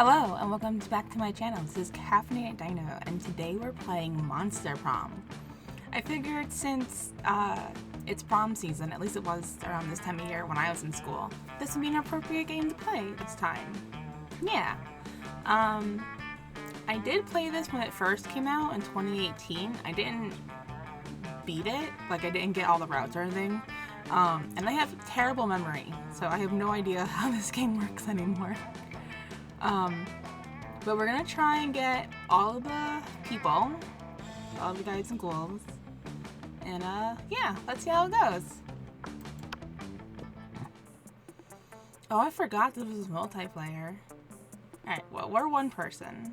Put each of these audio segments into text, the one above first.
Hello and welcome back to my channel. This is Caffeinated Dino and today we're playing Monster Prom. I figured since it's prom season, at least it was around this time of year when I was in school, this would be an appropriate game to play this time. Yeah. I did play this when it first came out in 2018. I didn't beat it, like I didn't get all the routes or anything. And I have terrible memory, so I have no idea how this game works anymore. But we're gonna try and get all of the people, all the guys and ghouls, and yeah, let's see how it goes. Oh, I forgot this was multiplayer. Alright, well, we're one person,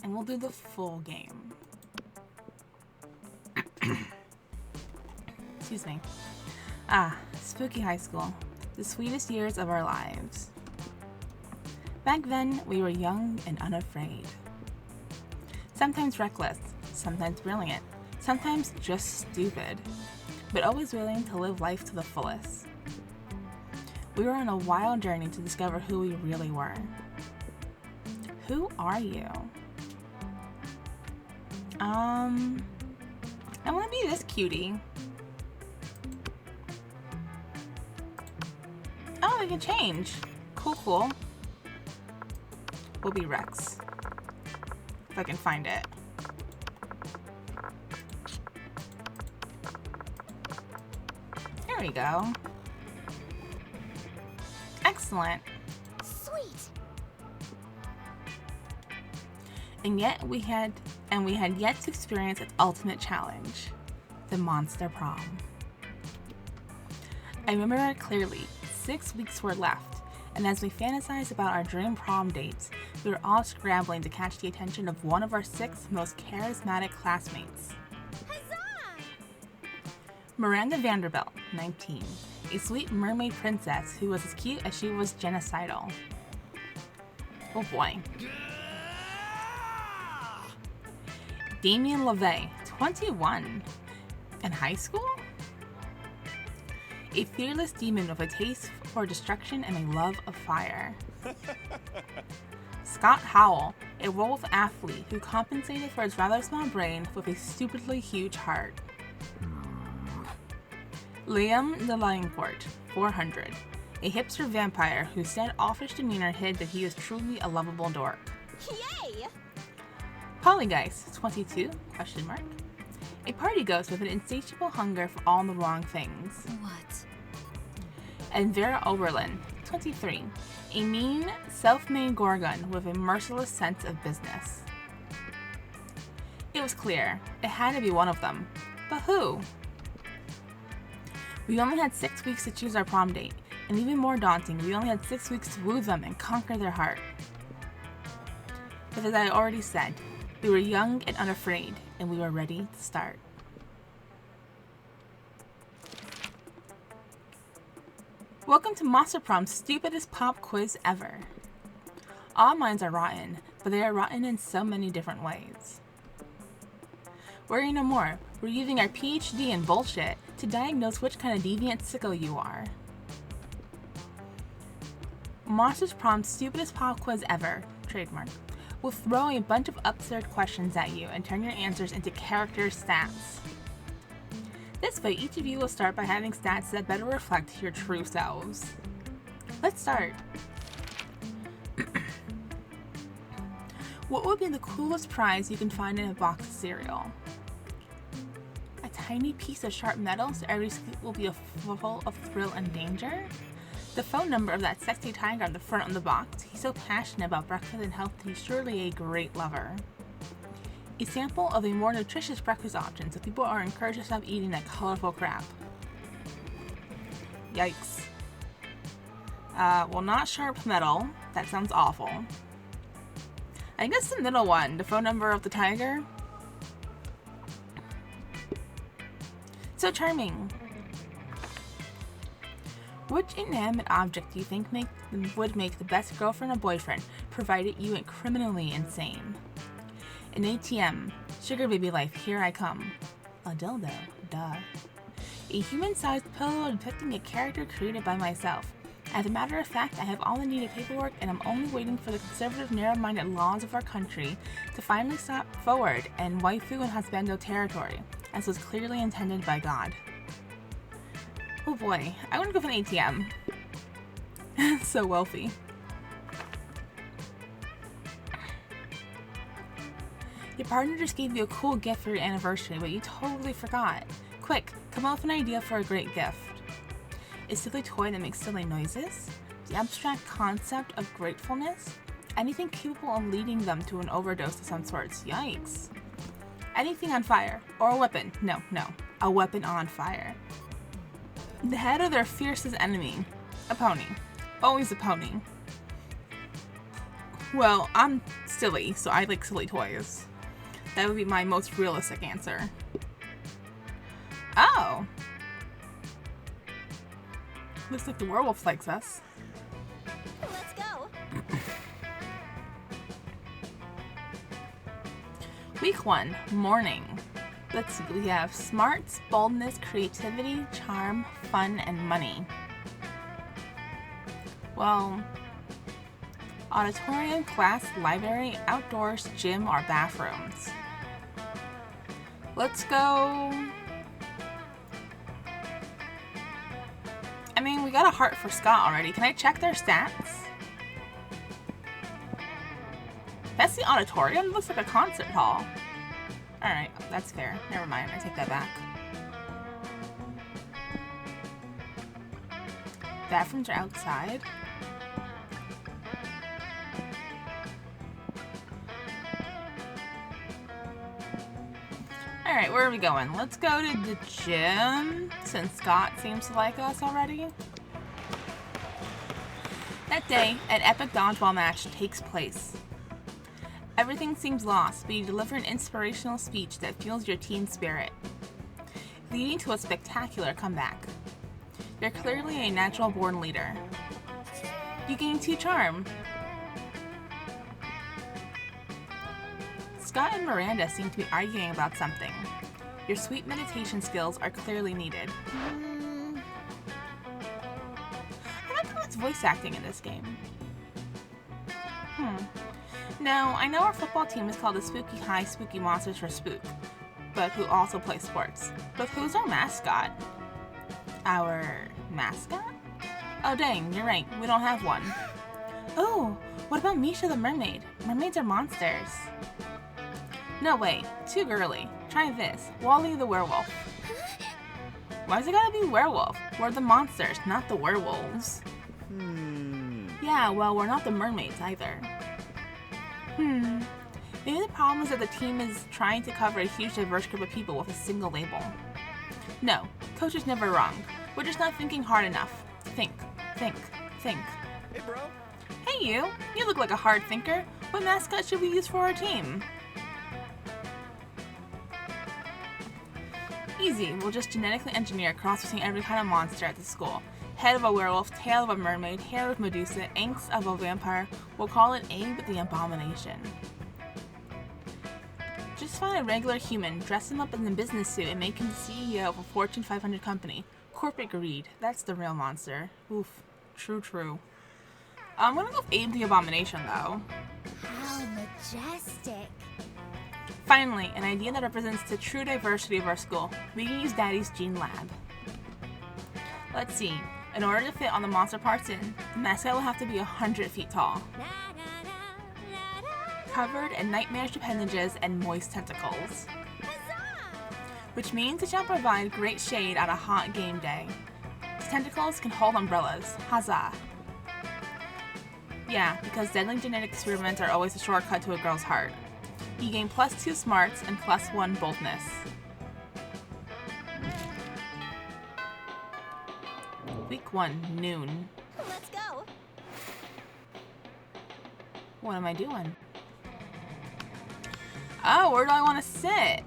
and we'll do the full game. Excuse me. Spooky high school, the sweetest years of our lives. Back then, we were young and unafraid. Sometimes reckless, sometimes brilliant, sometimes just stupid, but always willing to live life to the fullest. We were on a wild journey to discover who we really were. Who are you? I want to be this cutie. Oh, we can change. Cool. Will be Rex, if I can find it. There we go. Excellent. Sweet. And yet we had yet to experience its ultimate challenge, the Monster Prom. I remember it clearly. 6 weeks were left. And as we fantasized about our dream prom dates, we were all scrambling to catch the attention of one of our 6 most charismatic classmates. Huzzah! Miranda Vanderbilt, 19, a sweet mermaid princess who was as cute as she was genocidal. Oh boy. Damien LeVay, 21, in high school? A fearless demon with a taste for destruction and a love of fire. Scott Howell, a wolf athlete who compensated for his rather small brain with a stupidly huge heart. Liam Delacourt, 400, a hipster vampire whose standoffish demeanor hid that he was truly a lovable dork. Yay! Polygeist, 22, ? A party ghost with an insatiable hunger for all the wrong things. What? And Vera Oberlin, 23, a mean, self-made gorgon with a merciless sense of business. It was clear, it had to be one of them, but who? We only had 6 weeks to choose our prom date, and even more daunting, we only had 6 weeks to woo them and conquer their heart. But as I already said, we were young and unafraid, and we were ready to start. Welcome to Monster Prom's stupidest pop quiz ever. All minds are rotten, but they are rotten in so many different ways. Worry no more, we're using our PhD in bullshit to diagnose which kind of deviant sicko you are. Monster Prom's stupidest pop quiz ever, trademark, will throw a bunch of absurd questions at you and turn your answers into character stats. This way, each of you will start by having stats that better reflect your true selves. Let's start. What would be the coolest prize you can find in a box of cereal? A tiny piece of sharp metal so every scoop will be full of thrill and danger? The phone number of that sexy tiger on the front of the box. He's so passionate about breakfast and health that he's surely a great lover. A sample of a more nutritious breakfast option so people are encouraged to stop eating that colorful crap. Yikes. Well, not sharp metal. That sounds awful. I guess the middle one, the phone number of the tiger. So charming. Which inanimate object do you think would make the best girlfriend or boyfriend, provided you went criminally insane? An ATM. Sugar baby life, here I come. A dildo. Duh. A human-sized pillow depicting a character created by myself. As a matter of fact, I have all the needed paperwork and I'm only waiting for the conservative, narrow-minded laws of our country to finally step forward in waifu and husbando territory, as was clearly intended by God. Oh boy, I want to go for an ATM. So wealthy. Your partner just gave you a cool gift for your anniversary, but you totally forgot. Quick, come up with an idea for a great gift. A silly toy that makes silly noises? The abstract concept of gratefulness? Anything capable of leading them to an overdose of some sorts. Yikes. Anything on fire. Or a weapon. No. A weapon on fire. The head of their fiercest enemy. A pony. Always a pony. Well, I'm silly, so I like silly toys. That would be my most realistic answer. Oh! Looks like the werewolf likes us. Let's go. Week 1, morning. Let's see, we have smarts, boldness, creativity, charm, fun, and money. Well, auditorium, class, library, outdoors, gym, or bathrooms. Let's go. I mean, we got a heart for Scott already. Can I check their stats? That's the auditorium? It looks like a concert hall. Alright, that's fair. Never mind, I take that back. Bathrooms are outside. Alright, where are we going? Let's go to the gym, since Scott seems to like us already. That day, an epic dodgeball match takes place. Everything seems lost, but you deliver an inspirational speech that fuels your team spirit, leading to a spectacular comeback. You're clearly a natural-born leader. You gain 2 charm. Scott and Miranda seem to be arguing about something. Your sweet meditation skills are clearly needed. I like who is voice acting in this game. Now, I know our football team is called the Spooky High Spooky Monsters for Spook, but who also play sports. But who's our mascot? Our mascot? Oh dang, you're right, we don't have one. Oh, what about Misha the mermaid? Mermaids are monsters. No way, too girly. Try this, Wally the werewolf. Why's it gotta be werewolf? We're the monsters, not the werewolves. Yeah, well, we're not the mermaids either. Maybe the problem is that the team is trying to cover a huge diverse group of people with a single label. No, coach is never wrong. We're just not thinking hard enough. Think. Hey, bro. Hey, you. You look like a hard thinker. What mascot should we use for our team? Easy. We'll just genetically engineer a cross between every kind of monster at the school. Head of a werewolf, tail of a mermaid, hair of Medusa, angst of a vampire. We'll call it Abe the Abomination. Just find a regular human, dress him up in a business suit, and make him the CEO of a Fortune 500 company. Corporate greed. That's the real monster. Oof. True. I'm gonna go with Abe the Abomination, though. How majestic. Finally, an idea that represents the true diversity of our school. We can use Daddy's Gene Lab. Let's see. In order to fit on the monster parts in, the mascot will have to be 100 feet tall. Covered in nightmarish appendages and moist tentacles. Which means it shall provide great shade on a hot game day. Its tentacles can hold umbrellas. Huzzah! Yeah, because deadly genetic experiments are always a shortcut to a girl's heart. You gain +2 smarts and +1 boldness. Week 1, noon. Let's go. What am I doing? Oh, where do I want to sit?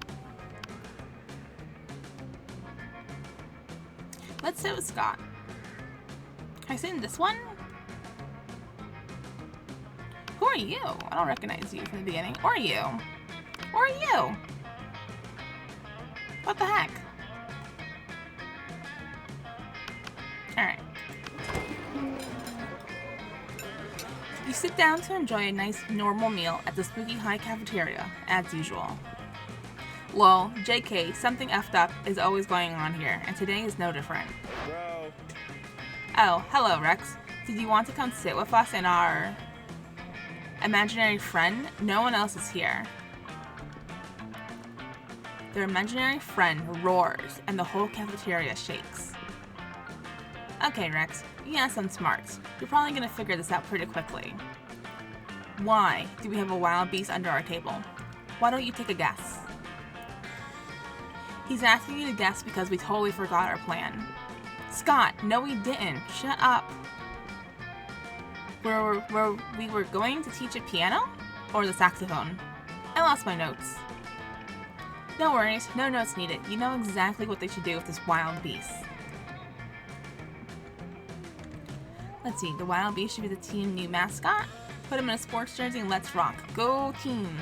Let's sit with Scott. Can I sit in this one? Who are you? I don't recognize you from the beginning. Or you? Or you? What the heck? Alright. You sit down to enjoy a nice normal meal at the Spooky High cafeteria, as usual. Lol, JK, something effed up is always going on here, and today is no different. Bro. Oh, hello, Rex. Did you want to come sit with us and our imaginary friend? No one else is here. Their imaginary friend roars, and the whole cafeteria shakes. Okay, Rex, you have some smarts. You're probably gonna figure this out pretty quickly. Why do we have a wild beast under our table? Why don't you take a guess? He's asking you to guess because we totally forgot our plan. Scott, no we didn't. Shut up. We were going to teach a piano? Or the saxophone? I lost my notes. No worries, no notes needed. You know exactly what they should do with this wild beast. Let's see, the wild beast should be the team new mascot. Put him in a sports jersey and let's rock. Go team!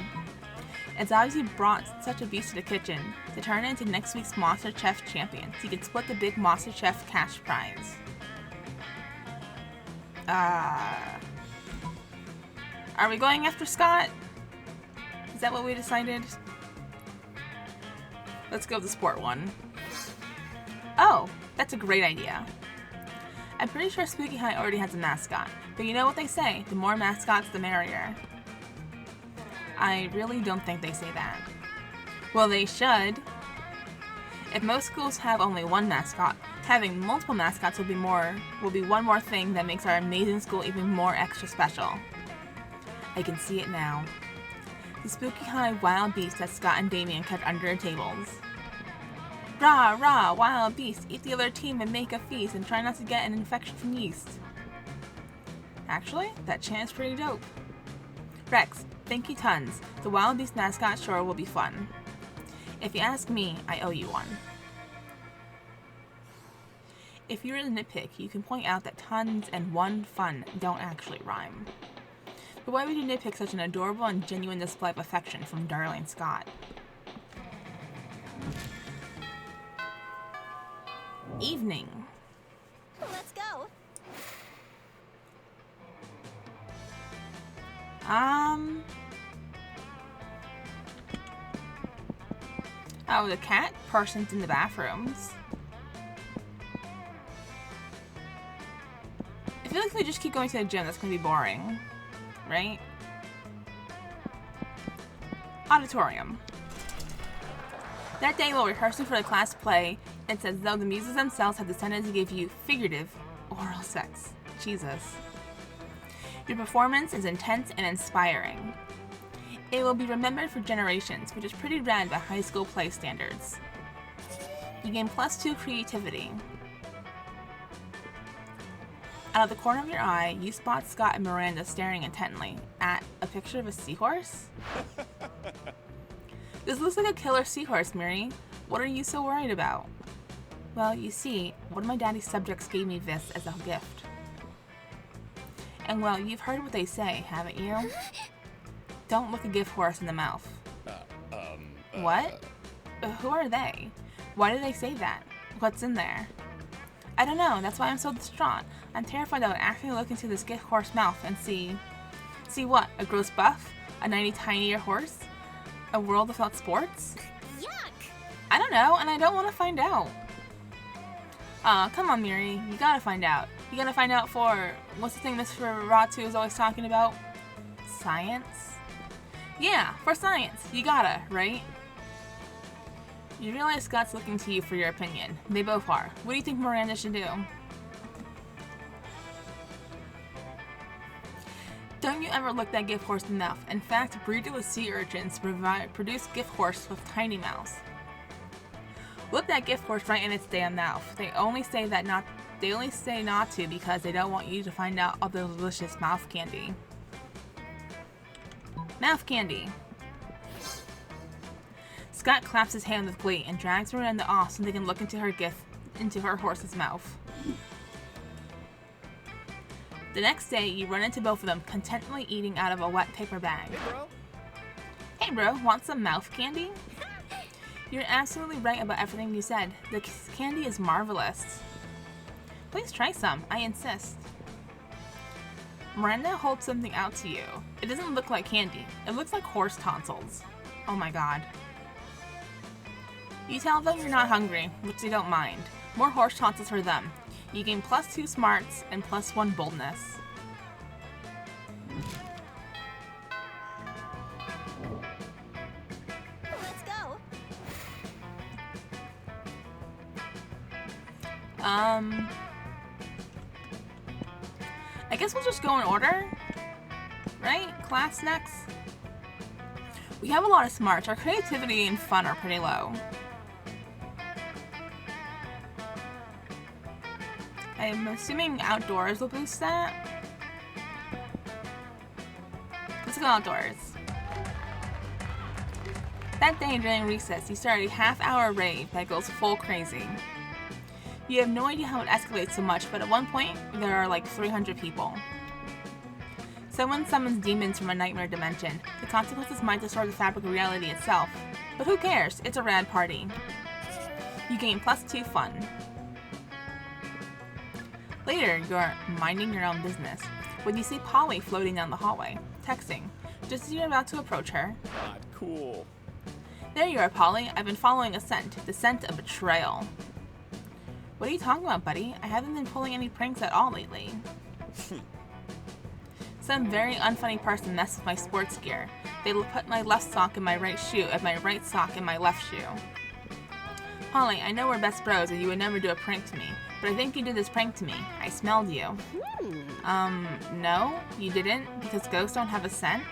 It's obvious you brought such a beast to the kitchen to turn it into next week's MasterChef champion so you can split the big MasterChef cash prize. Are we going after Scott? Is that what we decided? Let's go with the sport one. Oh, that's a great idea. I'm pretty sure Spooky High already has a mascot, but you know what they say, the more mascots the merrier. I really don't think they say that. Well, they should. If most schools have only one mascot, having multiple mascots will be one more thing that makes our amazing school even more extra special. I can see it now. The Spooky High wild beast that Scott and Damien kept under their tables. Rah, rah, wild beast, eat the other team and make a feast and try not to get an infection from yeast. Actually, that chant is pretty dope. Rex, thank you tons. The wild beast mascot sure will be fun. If you ask me, I owe you one. If you were to nitpick, you can point out that tons and one fun don't actually rhyme. But why would you nitpick such an adorable and genuine display of affection from darling Scott? Evening. Let's go. Oh, the cat person's in the bathrooms. I feel like if we just keep going to the gym, that's gonna be boring. Right? Auditorium. That day while rehearsing for the class play, it's as though the muses themselves have decided to give you figurative oral sex. Jesus. Your performance is intense and inspiring. It will be remembered for generations, which is pretty rad by high school play standards. You gain +2 creativity. Out of the corner of your eye, you spot Scott and Miranda staring intently at a picture of a seahorse. This looks like a killer seahorse, Miri. What are you so worried about? Well, you see, one of my daddy's subjects gave me this as a gift. And well, you've heard what they say, haven't you? Don't look a gift horse in the mouth. What? Who are they? Why did they say that? What's in there? I don't know, that's why I'm so distraught. I'm terrified I would actually look into this gift horse mouth and see what? A gross buff? A 90 tinier horse? A world without sports? Yuck! I don't know, and I don't want to find out. Aw, come on, Miri. You gotta find out. You gotta find out for, what's the thing Mr. Ratu is always talking about? Science? Yeah, for science. You gotta, right? You realize Scott's looking to you for your opinion. They both are. What do you think Miranda should do? Don't you ever look that gift horse in the mouth. In fact, breederless sea urchins produce gift horse with tiny mouths. Look that gift horse right in its damn mouth. They only say not to because they don't want you to find out all the delicious mouth candy. Mouth candy. Scott claps his hand with glee and drags Miranda off so they can look into her horse's mouth. The next day, you run into both of them contentedly eating out of a wet paper bag. Hey bro, want some mouth candy? You're absolutely right about everything you said. The candy is marvelous. Please try some, I insist. Miranda holds something out to you. It doesn't look like candy. It looks like horse tonsils. Oh my god. You tell them you're not hungry, which they don't mind. More horse tonsils for them. You gain +2 smarts and +1 boldness. Let's go. I guess we'll just go in order. Right? Class next. We have a lot of smarts. Our creativity and fun are pretty low. I'm assuming outdoors will boost that. Let's go outdoors. That day during recess, you start a half-hour rave that goes full crazy. You have no idea how it escalates so much, but at one point, there are like 300 people. Someone summons demons from a nightmare dimension. The consequences might distort the fabric of reality itself. But who cares? It's a rad party. You gain +2 fun. Later, you're minding your own business when you see Polly floating down the hallway, texting, just as you're about to approach her. Not cool. There you are, Polly. I've been following a scent, the scent of betrayal. What are you talking about, buddy? I haven't been pulling any pranks at all lately. Some very unfunny person messed with my sports gear. They put my left sock in my right shoe and my right sock in my left shoe. Polly, I know we're best bros and you would never do a prank to me, but I think you did this prank to me. I smelled you. No, you didn't, because ghosts don't have a scent?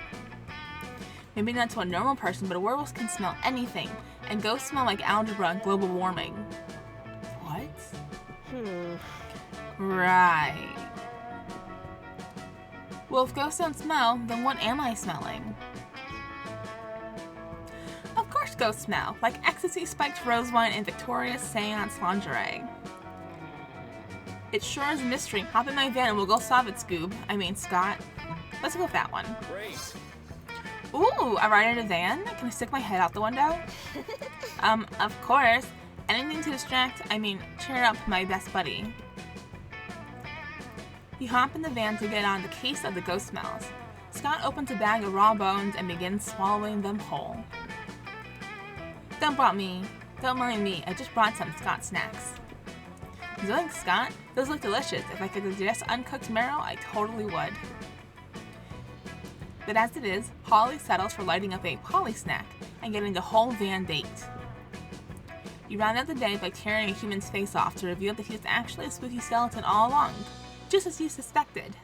Maybe not to a normal person, but a werewolf can smell anything, and ghosts smell like algebra and global warming. What? Right. Well, if ghosts don't smell, then what am I smelling? Of course ghosts smell, like ecstasy-spiked rose wine and Victoria's seance lingerie. It sure is a mystery. Hop in my van and we'll go solve it, Scoob. I mean, Scott. Let's go with that one. Great. Ooh, I ride in a van? Can I stick my head out the window? Of course. Anything to distract, cheer up my best buddy. You hop in the van to get on the case of the ghost smells. Scott opens a bag of raw bones and begins swallowing them whole. Don't mind me, I just brought some Scott snacks. Zoinks, Scott. Those look delicious. If I could digest uncooked marrow, I totally would. But as it is, Holly settles for lighting up a Polly snack and getting the whole van baked. You round out the day by tearing a human's face off to reveal that he was actually a spooky skeleton all along, just as you suspected.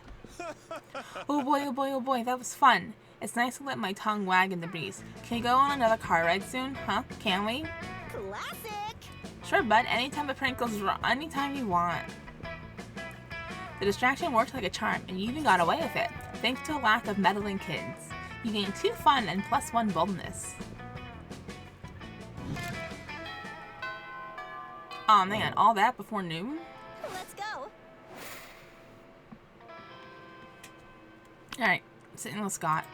Oh boy, that was fun. It's nice to let my tongue wag in the breeze. Can we go on another car ride soon, huh? Can we? Classic. Sure, bud. Anytime a prank goes wrong, anytime you want. The distraction worked like a charm, and you even got away with it, thanks to a lack of meddling kids. You gained 2 fun and +1 boldness. Aw man, all that before noon? Let's go. Alright, sitting with Scott.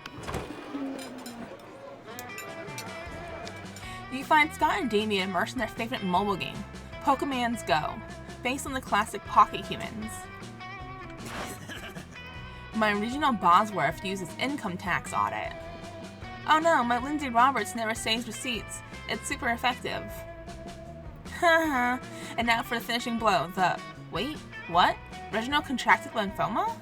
You find Scott and Damien immersed in their favorite mobile game, Pokemon's Go, based on the classic Pocket Humans. My regional Bosworth uses income tax audit. Oh no, my Lindsay Roberts never saves receipts. It's super effective. Haha. And now for the finishing blow, wait, what? Reginald contracted lymphoma?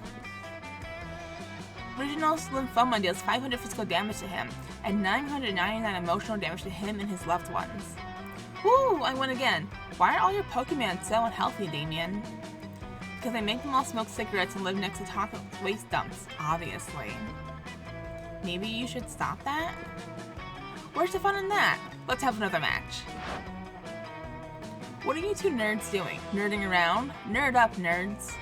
Reginald's lymphoma deals 500 physical damage to him, and 999 emotional damage to him and his loved ones. Woo, I win again. Why are all your Pokemon so unhealthy, Damien? Because I make them all smoke cigarettes and live next to taco waste dumps, obviously. Maybe you should stop that? Where's the fun in that? Let's have another match. What are you two nerds doing? Nerding around? Nerd up, nerds.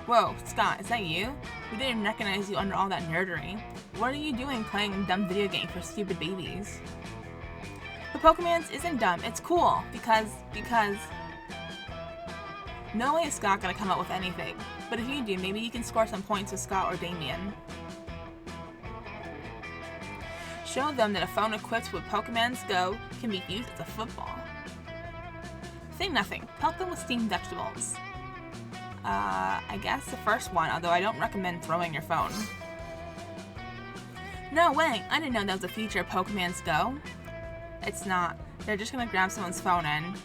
Whoa, Scott, is that you? We didn't even recognize you under all that nerdery. What are you doing playing a dumb video game for stupid babies? The Pokemon's isn't dumb, it's cool, because... No way is Scott gonna come up with anything, but if you do, maybe you can score some points with Scott or Damien. Show them that a phone equipped with Pokemon's Go can be used as a football. Say nothing, pelt them with steamed vegetables. I guess the first one, although I don't recommend throwing your phone. No way! I didn't know that was a feature of Pokemon's Go. It's not. They're just gonna grab someone's phone and...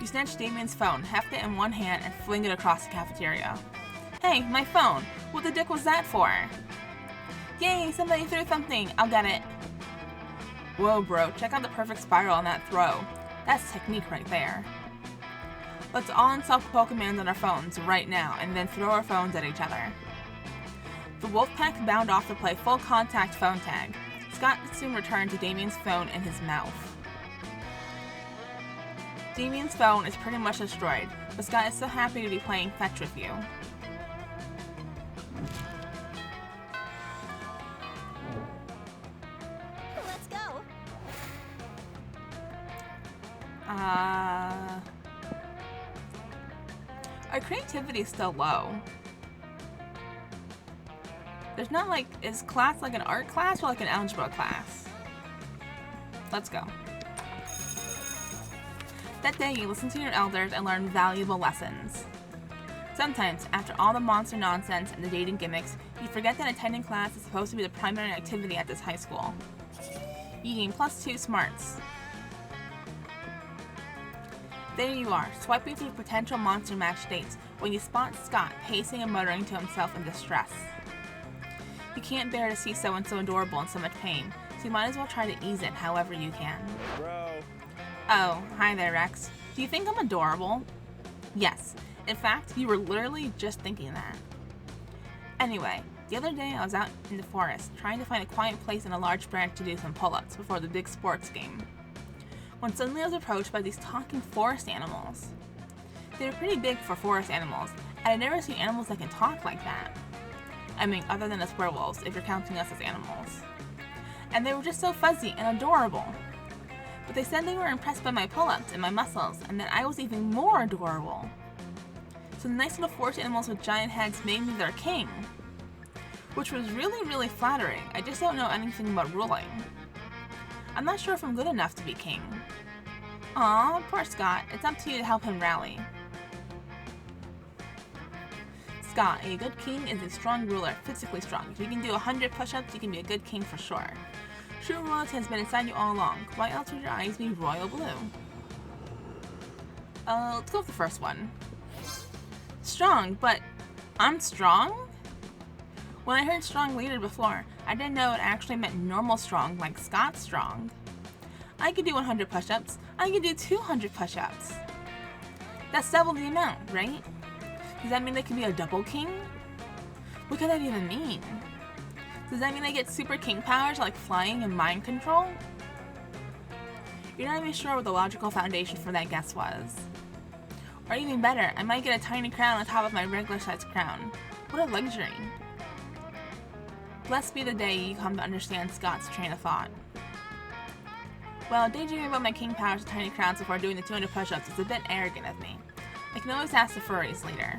You snatch Damien's phone, heft it in one hand, and fling it across the cafeteria. Hey, my phone! What the dick was that for? Yay, somebody threw something! I'll get it. Whoa, bro, check out the perfect spiral on that throw. That's technique right there. Let's all install Pokemons on our phones right now, and then throw our phones at each other. The Wolfpack bound off to play full contact phone tag. Scott soon returned to Damien's phone in his mouth. Damien's phone is pretty much destroyed, but Scott is so happy to be playing fetch with you. Let's go. Our creativity is still low. There's not like, is class like an art class or like an algebra class? Let's go. That day, you listen to your elders and learn valuable lessons. Sometimes, after all the monster nonsense and the dating gimmicks, you forget that attending class is supposed to be the primary activity at this high school. You gain +2 smarts. There you are, swiping through potential monster match dates when you spot Scott pacing and muttering to himself in distress. You can't bear to see so-and-so adorable in so much pain, so you might as well try to ease it however you can. Bro. Oh, hi there, Rex. Do you think I'm adorable? Yes. In fact, you were literally just thinking that. Anyway, the other day I was out in the forest trying to find a quiet place in a large branch to do some pull-ups before the big sports game, when suddenly I was approached by these talking forest animals. They were pretty big for forest animals, and I'd never seen animals that can talk like that. I mean, other than us werewolves, if you're counting us as animals. And they were just so fuzzy and adorable. But they said they were impressed by my pull-ups and my muscles, and that I was even more adorable. So the nice little forest animals with giant heads made me their king. Which was really, really flattering. I just don't know anything about ruling. I'm not sure if I'm good enough to be king. Aw, poor Scott. It's up to you to help him rally. Scott, a good king is a strong ruler, physically strong. If you can do 100 push-ups, you can be a good king for sure. True royalty has been inside you all along. Why else would your eyes be royal blue? Let's go with the first one. Strong, but I'm strong? When I heard strong leader before, I didn't know it actually meant normal strong, like Scott strong. I could do 100 push-ups. I could do 200 push-ups. That's double the amount, right? Does that mean they could be a double king? What could that even mean? Does that mean I get super king powers like flying and mind control? You're not even sure what the logical foundation for that guess was. Or even better, I might get a tiny crown on top of my regular sized crown. What a luxury. Blessed be the day you come to understand Scott's train of thought. Well, daydreaming about my king powers and tiny crowns before doing the 200 push-ups is a bit arrogant of me. I can always ask the furries later.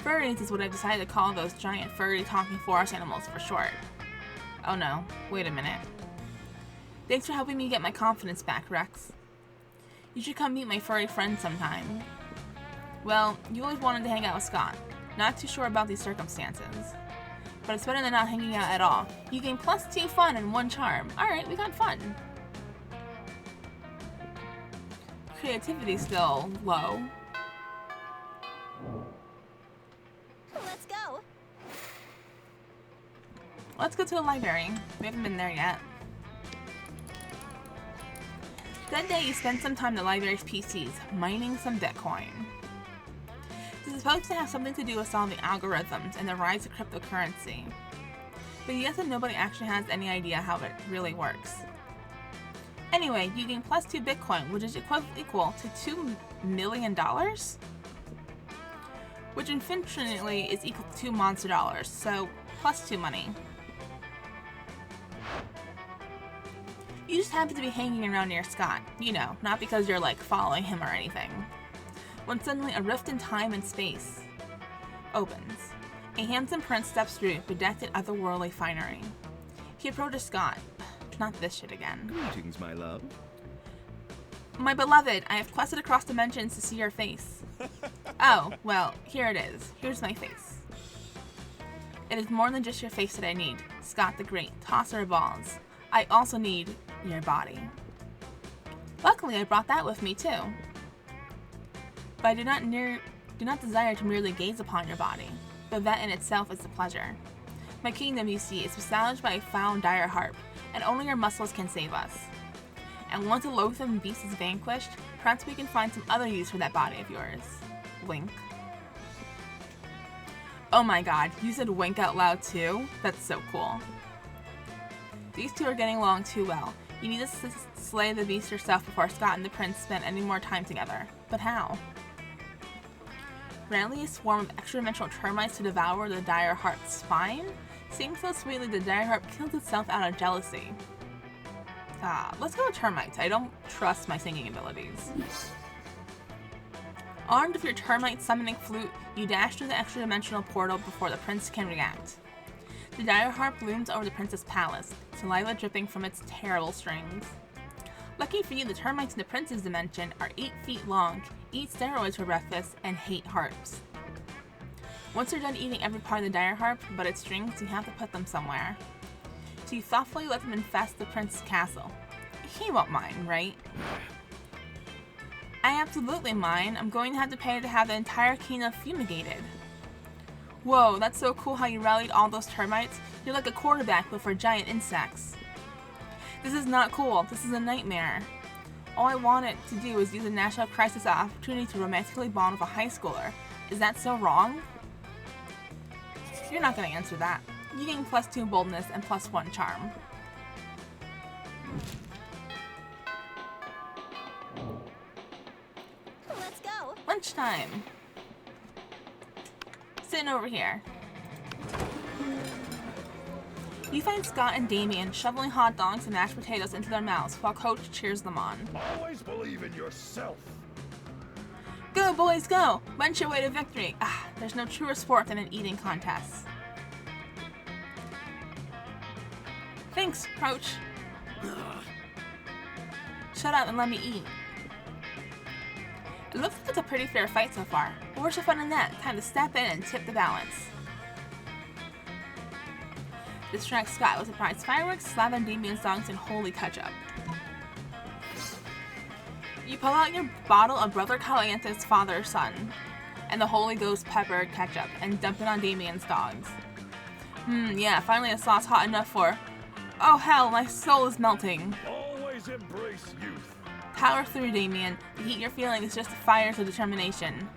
Furries is what I've decided to call those giant furry talking forest animals for short. Oh no, wait a minute. Thanks for helping me get my confidence back, Rex. You should come meet my furry friends sometime. Well, you always wanted to hang out with Scott. Not too sure about these circumstances. But it's better than not hanging out at all. You gain +2 fun and 1 charm. Alright, we got fun. Creativity's still low. Let's go. Let's go to the library. We haven't been there yet. That day, you spend some time in the library's PCs, mining some Bitcoin. This is supposed to have something to do with solving algorithms and the rise of cryptocurrency. But you guess that nobody actually has any idea how it really works. Anyway, you gain +2 Bitcoin, which is equal to $2 million? Which infinitely is equal to 2 monster dollars, so +2 money. You just happen to be hanging around near Scott, you know, not because you're like following him or anything. When suddenly a rift in time and space opens. A handsome prince steps through, bedecked in otherworldly finery. He approaches Scott. Not this shit again. Greetings, my love. My beloved, I have quested across dimensions to see your face. Oh, well, here it is. Here's my face. It is more than just your face that I need, Scott the Great, tosser of balls. I also need your body. Luckily, I brought that with me too. But I do not desire to merely gaze upon your body, but that in itself is a pleasure. My kingdom, you see, is besought by a foul dire harp, and only your muscles can save us. And once a loathsome beast is vanquished, perhaps we can find some other use for that body of yours. Wink. Oh my god, you said wink out loud too? That's so cool. These two are getting along too well. You need to slay the beast yourself before Scott and the prince spend any more time together. But how? Randomly a swarm of extra-dimensional termites to devour the dire harp's spine? Seems so sweetly the dire harp kills itself out of jealousy. Let's go with termites. I don't trust my singing abilities. Armed with your termite summoning flute, you dash through the extra-dimensional portal before the prince can react. The dire harp looms over the prince's palace, saliva dripping from its terrible strings. Lucky for you, the termites in the prince's dimension are 8 feet long, eat steroids for breakfast, and hate harps. Once you're done eating every part of the dire harp but its strings, you have to put them somewhere. So you thoughtfully let them infest the prince's castle. He won't mind, right? I absolutely mind. I'm going to have to pay to have the entire kingdom fumigated. Whoa, that's so cool how you rallied all those termites. You're like a quarterback but for giant insects. This is not cool. This is a nightmare. All I wanted to do was use a national crisis opportunity to romantically bond with a high schooler. Is that so wrong? You're not going to answer that. You gain +2 boldness and +1 charm. Let's go. Lunchtime. Sitting over here. You find Scott and Damien shoveling hot dogs and mashed potatoes into their mouths while Coach cheers them on. Always believe in yourself. Go, boys, go! Munch your way to victory. There's no truer sport than an eating contest. Thanks, Coach. Shut up and let me eat. It looks like it's a pretty fair fight so far, but where's the fun in that? Time to step in and tip the balance. Distract Scott with surprise fireworks, slather Damien's songs, and holy ketchup. You pull out your bottle of Brother Caliente's father's son, and the Holy Ghost peppered ketchup, and dump it on Damien's dogs. Yeah, finally a sauce hot enough for... Oh hell, my soul is melting. Always embrace youth. Power through, Damien. The heat you're feeling is just fires of determination.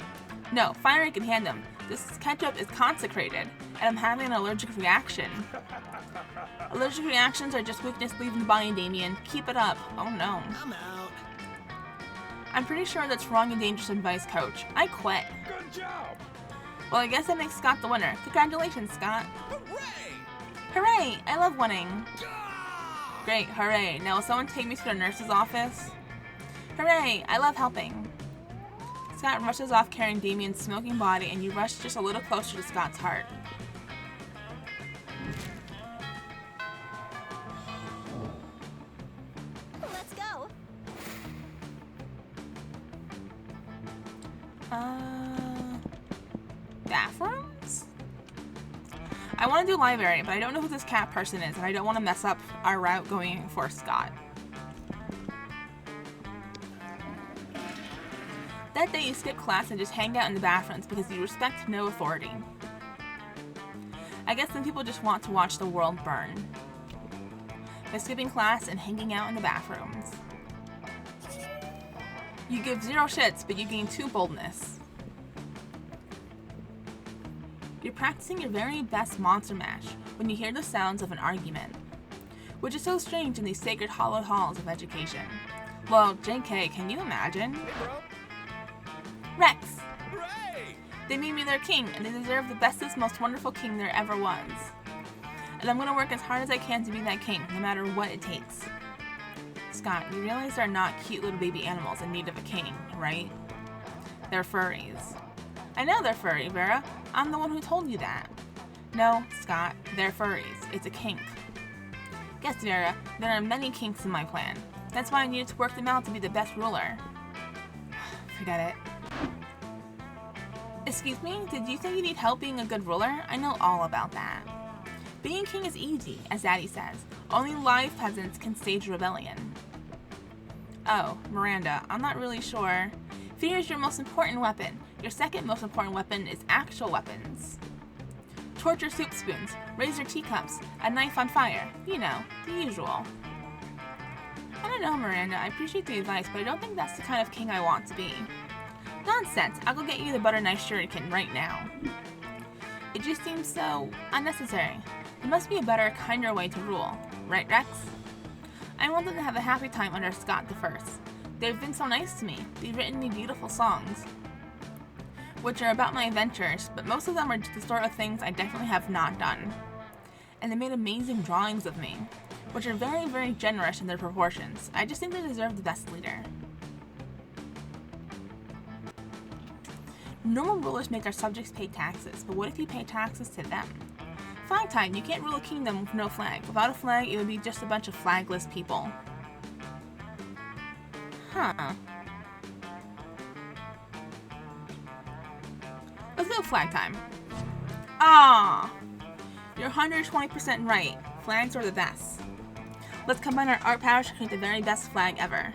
No, fire can hand them. This ketchup is consecrated, and I'm having an allergic reaction. Allergic reactions are just weakness leaving the body, Damien. Keep it up. Oh no. I'm out. I'm pretty sure that's wrong and dangerous advice, Coach. I quit. Good job. Well, I guess that makes Scott the winner. Congratulations, Scott. Hooray! Hooray! I love winning. Ah! Great, hooray. Now will someone take me to the nurse's office? Hooray! I love helping. Scott rushes off carrying Damien's smoking body, and you rush just a little closer to Scott's heart. Let's go. Bathrooms? I want to do library, but I don't know who this cat person is, and I don't want to mess up our route going for Scott. That day you skip class and just hang out in the bathrooms because you respect no authority. I guess some people just want to watch the world burn. By skipping class and hanging out in the bathrooms. You give 0 shits, but you gain 2 boldness. You're practicing your very best monster mash when you hear the sounds of an argument, which is so strange in these sacred hallowed halls of education. Well, JK, can you imagine? Hey, bro. Rex! Hooray! They made me their king, and they deserve the bestest, most wonderful king there ever was. And I'm gonna work as hard as I can to be that king, no matter what it takes. Scott, you realize they're not cute little baby animals in need of a king, right? They're furries. I know they're furry, Vera. I'm the one who told you that. No, Scott, they're furries. It's a kink. Yes, Vera, there are many kinks in my plan. That's why I needed to work them out to be the best ruler. Forget it. Excuse me, did you say you need help being a good ruler? I know all about that. Being king is easy, as Daddy says. Only live peasants can stage rebellion. Oh, Miranda, I'm not really sure. Fear is your most important weapon. Your second most important weapon is actual weapons. Torch your soup spoons, raise your teacups, a knife on fire. You know, the usual. I don't know, Miranda. I appreciate the advice, but I don't think that's the kind of king I want to be. Nonsense. I'll go get you the butter knife shuriken right now. It just seems so unnecessary. There must be a better, kinder way to rule. Right, Rex? I want them to have a happy time under Scott the First. They've been so nice to me. They've written me beautiful songs, which are about my adventures, but most of them are the sort of things I definitely have not done. And they made amazing drawings of me, which are very, very generous in their proportions. I just think they deserve the best leader. Normal rulers make their subjects pay taxes, but what if you pay taxes to them? Flag time, you can't rule a kingdom with no flag. Without a flag, it would be just a bunch of flagless people. Huh. Let's go flag time. Ah! You're 120% right. Flags are the best. Let's combine our art powers to create the very best flag ever.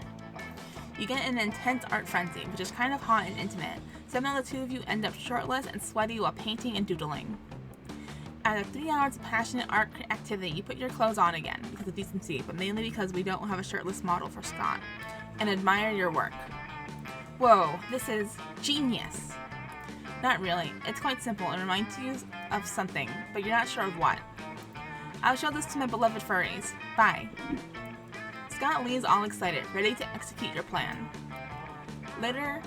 You get an intense art frenzy, which is kind of hot and intimate. Somehow the two of you end up shirtless and sweaty while painting and doodling. After 3 hours of passionate art activity, you put your clothes on again, because of decency, but mainly because we don't have a shirtless model for Scott, and admire your work. Whoa, this is genius! Not really. It's quite simple and reminds you of something, but you're not sure of what. I'll show this to my beloved furries. Bye. Scott leaves all excited, ready to execute your plan. Later,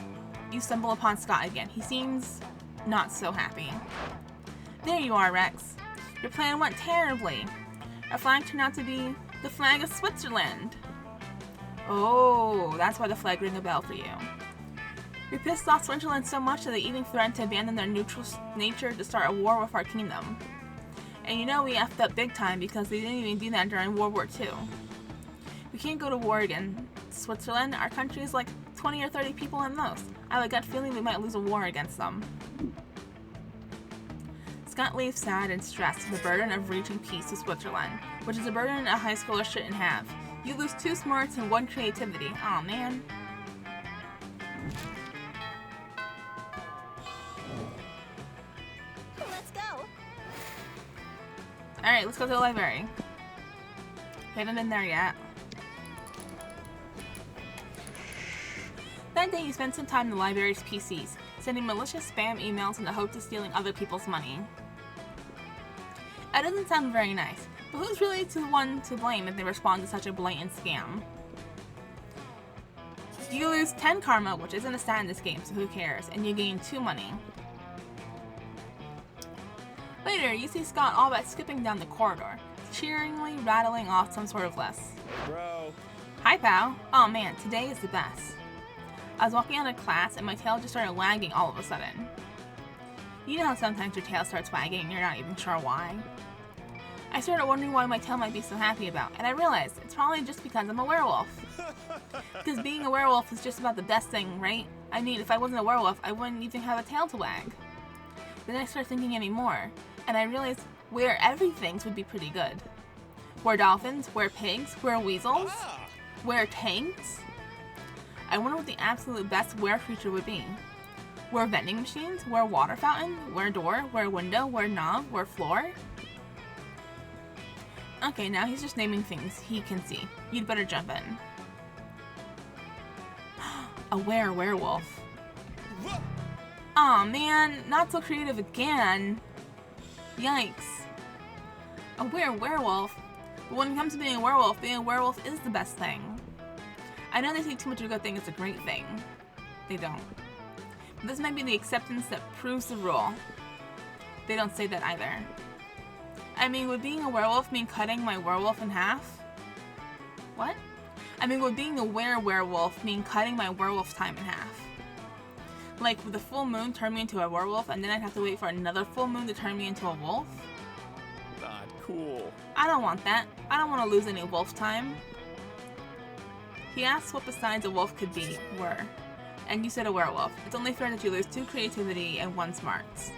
you stumble upon Scott again. He seems not so happy. There you are, Rex. Your plan went terribly. Our flag turned out to be the flag of Switzerland. Oh, that's why the flag rang a bell for you. We pissed off Switzerland so much that they even threatened to abandon their neutral nature to start a war with our kingdom. And you know we effed up big time because they didn't even do that during World War II. We can't go to war again. Switzerland, our country is like 20 or 30 people at most. I have a gut feeling we might lose a war against them. Scott leaves sad and stressed with the burden of reaching peace with Switzerland, which is a burden a high schooler shouldn't have. You lose 2 smarts and 1 creativity. Aw, man. Let's go. Alright, let's go to the library. We haven't been there yet. That day you spent some time in the library's PCs, sending malicious spam emails in the hopes of stealing other people's money. That doesn't sound very nice, but who's really the one to blame if they respond to such a blatant scam? You lose 10 karma, which isn't a stat in this game, so who cares, and you gain 2 money. Later, you see Scott all but skipping down the corridor, cheeringly rattling off some sort of list. Bro. Hi, pal. Oh man, today is the best. I was walking out of class and my tail just started wagging all of a sudden. You know how sometimes your tail starts wagging and you're not even sure why? I started wondering why my tail might be so happy about, and I realized it's probably just because I'm a werewolf. Because being a werewolf is just about the best thing, right? I mean, if I wasn't a werewolf, I wouldn't even have a tail to wag. Then I started thinking anymore, and I realized where everything would be pretty good. Where dolphins, where pigs, where weasels, where tanks. I wonder what the absolute best where creature would be. Where vending machines, where water fountain, where door, where window, where knob, where floor. Okay, now he's just naming things he can see. You'd better jump in. A werewolf. Aw man, not so creative again. Yikes. A werewolf? But when it comes to being a werewolf is the best thing. I know they say too much of a good thing is a great thing. They don't. But this might be the acceptance that proves the rule. They don't say that either. I mean, would being a werewolf mean cutting my werewolf in half? What? I mean, would being a werewolf mean cutting my werewolf time in half? Like, would the full moon turn me into a werewolf and then I'd have to wait for another full moon to turn me into a wolf? Not cool. I don't want that. I don't want to lose any wolf time. He asked what besides a wolf could be, And you said a werewolf. It's only fair that you lose 2 creativity and 1 smarts.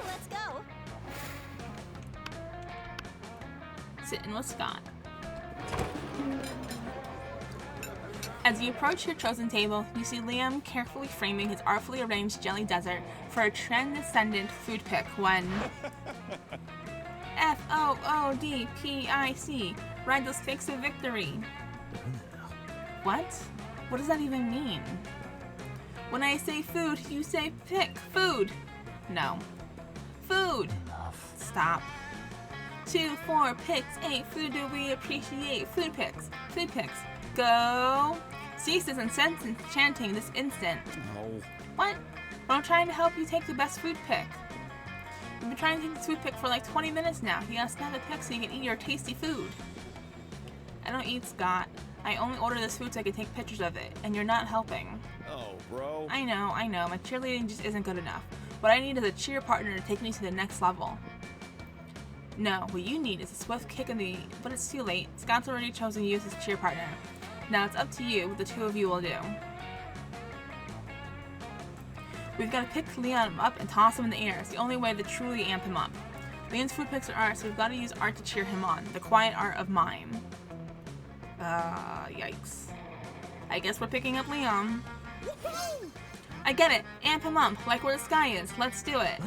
Let's go. Sit in with Scott. As you approach your chosen table, you see Liam carefully framing his artfully arranged jelly desert for a transcendent food pick when FOODPIC, ride those cakes to victory. What? What does that even mean? When I say food, you say pick food. No. Food. Stop. 2, 4, picks, 8, food do we appreciate, food picks, go. Cease this incessant chanting this instant. No. What? Well, I'm trying to help you take the best food pick. You've been trying to take this food pick for like 20 minutes now. You gotta snap the pick so you can eat your tasty food. I don't eat, Scott. I only order this food so I can take pictures of it, and you're not helping. Oh, bro. I know. My cheerleading just isn't good enough. What I need is a cheer partner to take me to the next level. No, what you need is a swift kick in the... But it's too late. Scott's already chosen you as his cheer partner. Now it's up to you what the 2 of you will do. We've got to pick Liam up and toss him in the air. It's the only way to truly amp him up. Liam's food picks are art, so we've got to use art to cheer him on. The quiet art of mime. Yikes. I guess we're picking up Liam. I get it. Amp him up, like where the sky is. Let's do it.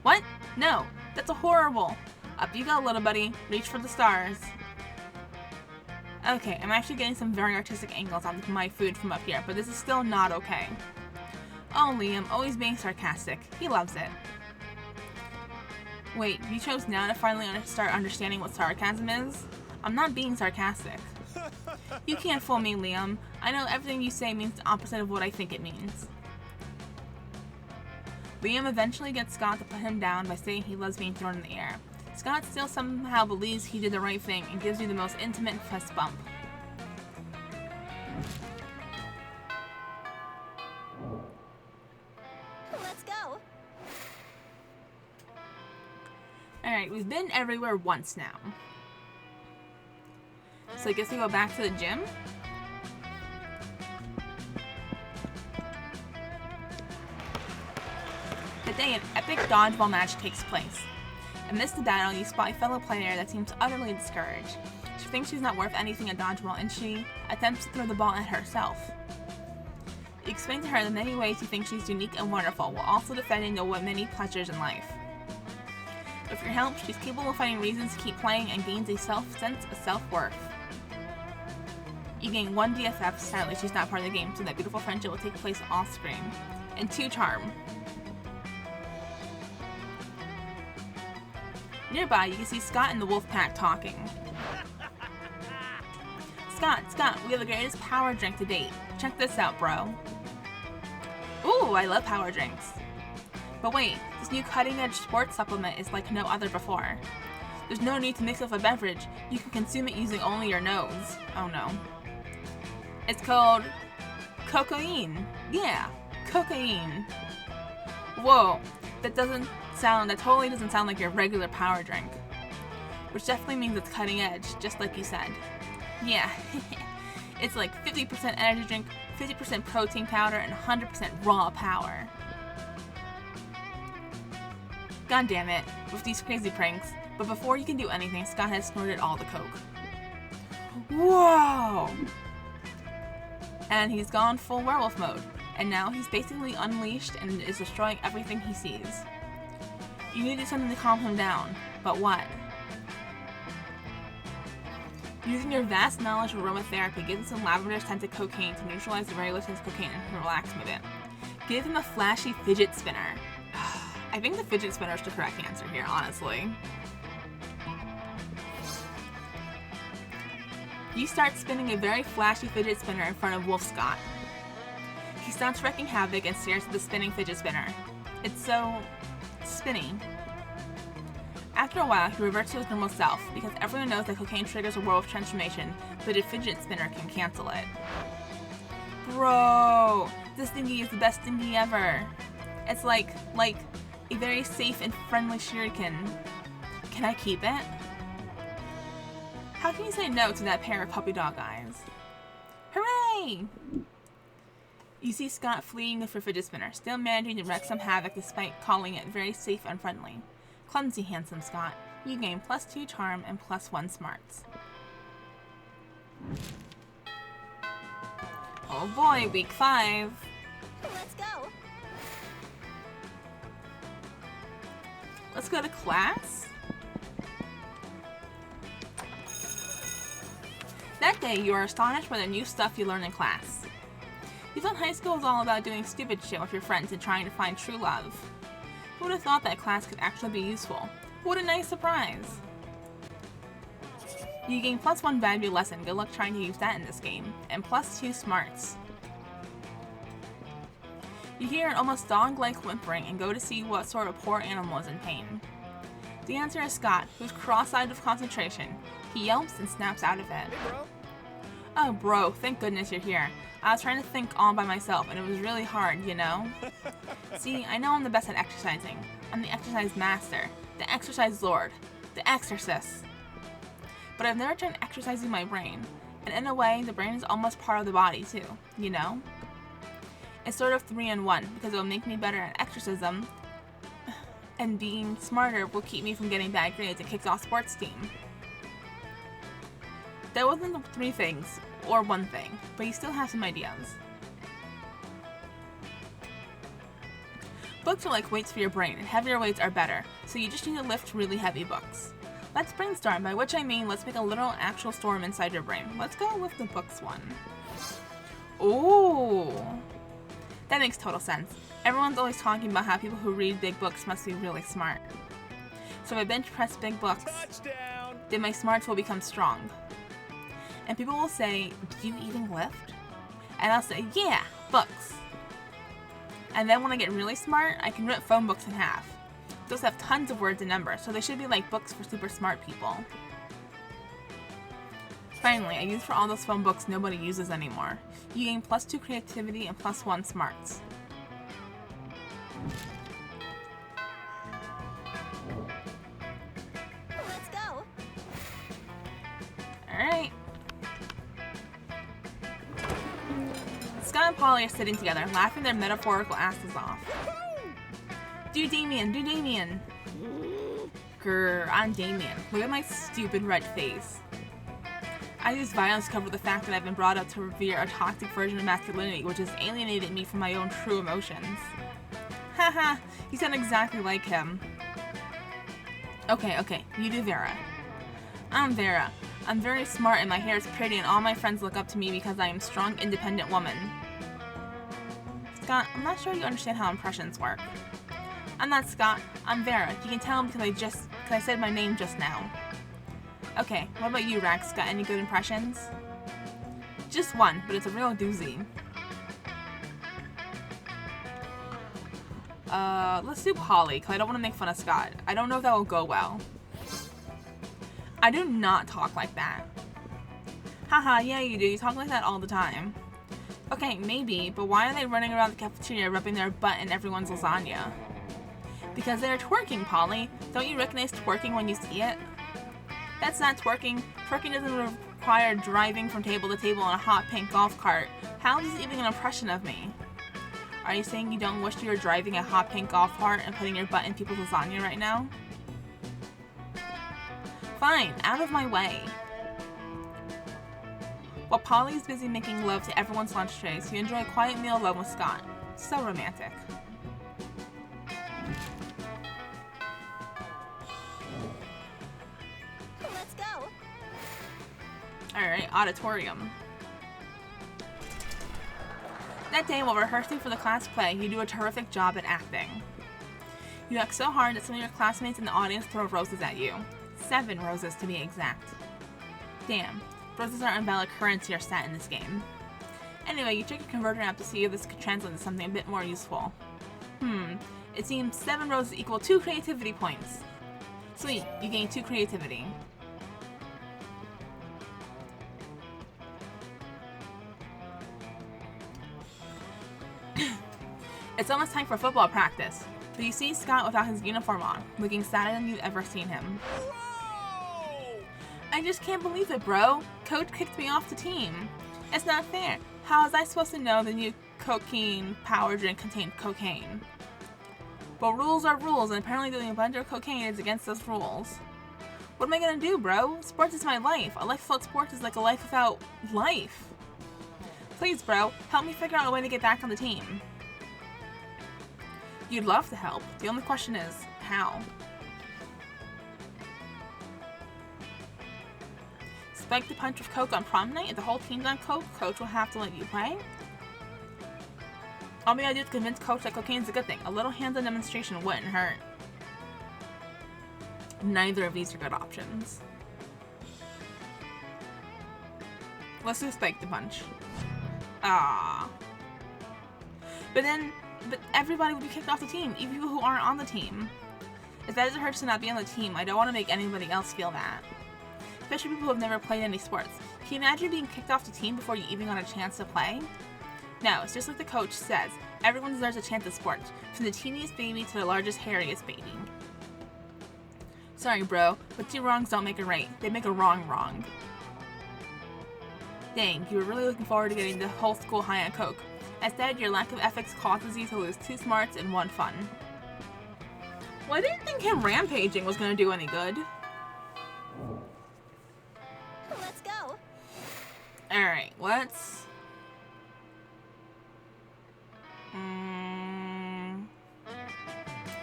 What? No. That's a horrible. Up you go, little buddy. Reach for the stars. Okay, I'm actually getting some very artistic angles on my food from up here, but this is still not okay. Oh, Liam, always being sarcastic. He loves it. Wait, you chose now to finally start understanding what sarcasm is? I'm not being sarcastic. You can't fool me, Liam. I know everything you say means the opposite of what I think it means. Liam eventually gets Scott to put him down by saying he loves being thrown in the air. Scott still somehow believes he did the right thing and gives you the most intimate fist bump. Let's go. Alright, we've been everywhere once now. So I guess we go back to the gym? Today, an epic dodgeball match takes place. Amidst the battle, you spot a fellow player that seems utterly discouraged. She thinks she's not worth anything at dodgeball, and she attempts to throw the ball at herself. You explain to her the many ways you think she's unique and wonderful, while also defending the many pleasures in life. With your help, she's capable of finding reasons to keep playing and gains a sense of self-worth. You gain 1 DFF, sadly she's not part of the game, so that beautiful friendship will take place off-screen. And 2 charm. Nearby, you can see Scott and the wolf pack talking. Scott, we have the greatest power drink to date. Check this out, bro. Ooh, I love power drinks. But wait, this new cutting-edge sports supplement is like no other before. There's no need to mix up a beverage. You can consume it using only your nose. Oh no. It's called cocaine. Yeah, cocaine. Whoa, that totally doesn't sound like your regular power drink. Which definitely means it's cutting edge, just like you said. Yeah, it's like 50% energy drink, 50% protein powder, and 100% raw power. God damn it, with these crazy pranks. But before you can do anything, Scott has snorted all the coke. Whoa! And he's gone full werewolf mode. And now he's basically unleashed and is destroying everything he sees. You needed something to calm him down, but what? Using your vast knowledge of aromatherapy, give him some lavender-scented cocaine to neutralize the regular scent cocaine and relax him a bit. Give him a flashy fidget spinner. I think the fidget spinner is the correct answer here, honestly. You start spinning a very flashy fidget spinner in front of Wolf Scott. He starts wreaking havoc and stares at the spinning fidget spinner. It's so... spinny. After a while, he reverts to his normal self, because everyone knows that cocaine triggers a werewolf transformation, but a fidget spinner can cancel it. Bro, this thingy is the best thingy ever. It's like a very safe and friendly shuriken. Can I keep it? How can you say no to that pair of puppy dog eyes? Hooray! You see Scott fleeing the fidget spinner, still managing to wreak some havoc despite calling it very safe and friendly. Clumsy, handsome Scott. You gain +2 charm and +1 smarts. Oh boy, week 5. Let's go. Let's go to class? That day, you are astonished by the new stuff you learn in class. You thought high school was all about doing stupid shit with your friends and trying to find true love. Who would have thought that class could actually be useful? What a nice surprise! You gain +1 value lesson, good luck trying to use that in this game, and +2 smarts. You hear an almost dog-like whimpering and go to see what sort of poor animal is in pain. The answer is Scott, who's cross-eyed with concentration. He yelps and snaps out of it. Hey, bro. Oh bro, thank goodness you're here. I was trying to think all by myself and it was really hard, you know? See, I know I'm the best at exercising. I'm the exercise master, the exercise lord, the exorcist. But I've never tried exercising my brain. And in a way, the brain is almost part of the body too, you know? It's sort of 3 in 1 because it will make me better at exorcism and being smarter will keep me from getting bad grades and kicks off sports team. That wasn't the 3 things, or 1 thing, but you still have some ideas. Books are like weights for your brain, and heavier weights are better, so you just need to lift really heavy books. Let's brainstorm, by which I mean let's make a literal actual storm inside your brain. Let's go with the books one. Ooh! That makes total sense. Everyone's always talking about how people who read big books must be really smart. So if I bench press big books, Touchdown! then my smarts will become strong. And people will say, do you even lift? And I'll say, yeah, books. And then when I get really smart, I can rip phone books in half. Those have tons of words and numbers, so they should be like books for super smart people. Finally, I use for all those phone books nobody uses anymore. You gain +2 creativity and +1 smarts. Let's go. Alright. Scott and Polly are sitting together, laughing their metaphorical asses off. Do Damien, do Damien. Grr, I'm Damien. Look at my stupid red face. I use violence to cover the fact that I've been brought up to revere a toxic version of masculinity, which has alienated me from my own true emotions. Haha, you sound exactly like him. Okay, you do Vera. I'm Vera. I'm very smart and my hair is pretty and all my friends look up to me because I am a strong, independent woman. Scott, I'm not sure you understand how impressions work. I'm not Scott, I'm Vera. You can tell because I said my name just now. Okay, what about you, Rex? Got any good impressions? Just one, but it's a real doozy. Let's do Polly, because I don't want to make fun of Scott. I don't know if that will go well. I do not talk like that. Haha, yeah you do. You talk like that all the time. Okay, maybe, but why are they running around the cafeteria rubbing their butt in everyone's lasagna? Because they're twerking, Polly. Don't you recognize twerking when you see it? That's not twerking. Twerking doesn't require driving from table to table in a hot pink golf cart. How is this even an impression of me? Are you saying you don't wish you were driving a hot pink golf cart and putting your butt in people's lasagna right now? Fine, out of my way. While Polly's busy making love to everyone's lunch trays, you enjoy a quiet meal alone with Scott. So romantic. Let's go. Alright, auditorium. That day, while rehearsing for the class play, you do a terrific job at acting. You act so hard that some of your classmates in the audience throw roses at you. 7 roses to be exact. Damn, roses are invalid currency or stat in this game. Anyway, you check your converter app to see if this could translate to something a bit more useful. It seems 7 roses equal 2 creativity points. Sweet, you gain 2 creativity. It's almost time for football practice, but you see Scott without his uniform on, looking sadder than you've ever seen him. Whoa! I just can't believe it, bro. Coach kicked me off the team. It's not fair. How was I supposed to know the new cocaine power drink contained cocaine? But rules are rules, and apparently doing a bunch of cocaine is against those rules. What am I gonna do, bro? Sports is my life. A life without sports is like a life without life. Please, bro, help me figure out a way to get back on the team. You'd love to help. The only question is, how? Spike the punch with coke on prom night? If the whole team's on coke, coach will have to let you play? All we gotta do is convince coach that cocaine's a good thing. A little hands-on demonstration wouldn't hurt. Neither of these are good options. Let's do spike the punch. Ah. But everybody would be kicked off the team, even people who aren't on the team. If that doesn't hurt to not be on the team, I don't want to make anybody else feel that. Especially people who have never played any sports. Can you imagine being kicked off the team before you even got a chance to play? No, it's just like the coach says. Everyone deserves a chance at sports, from the teeniest baby to the largest, hairiest baby. Sorry, bro, but two wrongs don't make a right. They make a wrong wrong. Dang, you were really looking forward to getting the whole school high on coke. Instead, your lack of ethics causes you to lose 2 smarts and 1 fun. Well, I didn't think him rampaging was going to do any good. Let's go. Alright, let's...